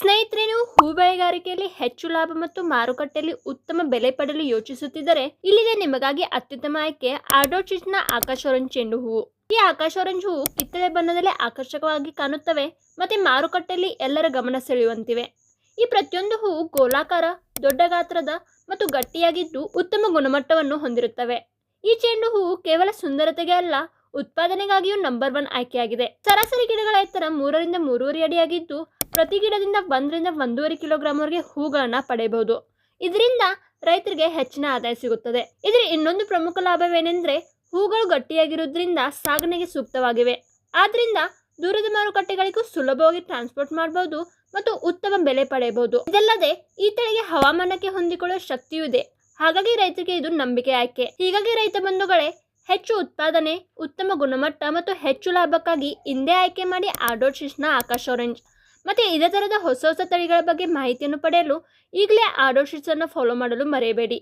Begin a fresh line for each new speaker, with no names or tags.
ಸ್ನೇಹಿತರೆ, ನೀವು ಹೂ ಬೆಳೆಗಾರಿಕೆಯಲ್ಲಿ ಹೆಚ್ಚು ಲಾಭ ಮತ್ತು ಮಾರುಕಟ್ಟೆಯಲ್ಲಿ ಉತ್ತಮ ಬೆಲೆ ಪಡೆಯಲು ಯೋಚಿಸುತ್ತಿದ್ದರೆ ಇಲ್ಲಿದೆ ನಿಮಗಾಗಿ ಅತ್ಯುತ್ತಮ ಆಯ್ಕೆ ಆರ್ಡೋಚಿಸ್ನ ಆಕಾಶ ಆರೆಂಜ್ ಚೆಂಡು ಹೂವು. ಈ ಆಕಾಶ ಆರೆಂಜ್ ಹೂವು ಕಿತ್ತಳೆ ಬಣ್ಣದಲ್ಲಿ ಆಕರ್ಷಕವಾಗಿ ಕಾಣುತ್ತವೆ ಮತ್ತೆ ಮಾರುಕಟ್ಟೆಯಲ್ಲಿ ಎಲ್ಲರ ಗಮನ ಸೆಳೆಯುವಂತಿವೆ. ಈ ಪ್ರತಿಯೊಂದು ಹೂವು ಗೋಲಾಕಾರ, ದೊಡ್ಡ ಗಾತ್ರದ ಮತ್ತು ಗಟ್ಟಿಯಾಗಿದ್ದು ಉತ್ತಮ ಗುಣಮಟ್ಟವನ್ನು ಹೊಂದಿರುತ್ತವೆ. ಈ ಚೆಂಡು ಹೂವು ಕೇವಲ ಸುಂದರತೆಗೆ ಅಲ್ಲ, ಉತ್ಪಾದನೆಗಾಗಿಯೂ ನಂಬರ್ 1 ಆಯ್ಕೆಯಾಗಿದೆ. ಸರಾಸರಿ ಗಿಡಗಳ ಎತ್ತರ 3 ರಿಂದ 3.5 ಅಡಿಯಾಗಿದ್ದು ಪ್ರತಿ ಗಿಡದಿಂದ 1 ರಿಂದ 1.5 ಕಿಲೋಗ್ರಾಂವರೆಗೆ ಹೂಗಳನ್ನ ಪಡೆಯಬಹುದು. ಇದರಿಂದ ರೈತರಿಗೆ ಹೆಚ್ಚಿನ ಆದಾಯ ಸಿಗುತ್ತದೆ. ಇದರ ಇನ್ನೊಂದು ಪ್ರಮುಖ ಲಾಭವೇನೆಂದ್ರೆ ಹೂಗಳು ಗಟ್ಟಿಯಾಗಿರುವುದರಿಂದ ಸಾಗಣೆಗೆ ಸೂಕ್ತವಾಗಿವೆ. ಆದ್ರಿಂದ ದೂರದ ಮಾರುಕಟ್ಟೆಗಳಿಗೂ ಸುಲಭವಾಗಿ ಟ್ರಾನ್ಸ್ಪೋರ್ಟ್ ಮಾಡಬಹುದು ಮತ್ತು ಉತ್ತಮ ಬೆಲೆ ಪಡೆಯಬಹುದು. ಇದಲ್ಲದೆ ಈ ತಳಿಗೆ ಹವಾಮಾನಕ್ಕೆ ಹೊಂದಿಕೊಳ್ಳುವ ಶಕ್ತಿಯೂ ಇದೆ. ಹಾಗಾಗಿ ರೈತರಿಗೆ ಇದು ನಂಬಿಕೆ ಆಯ್ಕೆ. ಹೀಗಾಗಿ ರೈತ ಬಂಧುಗಳೇ, ಹೆಚ್ಚು ಉತ್ಪಾದನೆ, ಉತ್ತಮ ಗುಣಮಟ್ಟ ಮತ್ತು ಹೆಚ್ಚು ಲಾಭಕ್ಕಾಗಿ ಇಂದೇ ಆಯ್ಕೆ ಮಾಡಿ ಆರ್ಡೋಚಿಸ್ನ ಆಕಾಶ ಆರೆಂಜ್. ಮತ್ತೆ ಇದೇ ತರಹದ ಹೊಸ ತಳಿಗಳ ಬಗ್ಗೆ ಮಾಹಿತಿಯನ್ನು ಪಡೆಯಲು ಈಗಲೇ ಆರ್ಡೋಚಿಸ್ ಅನ್ನು ಫಾಲೋ ಮಾಡಲು ಮರೆಯಬೇಡಿ.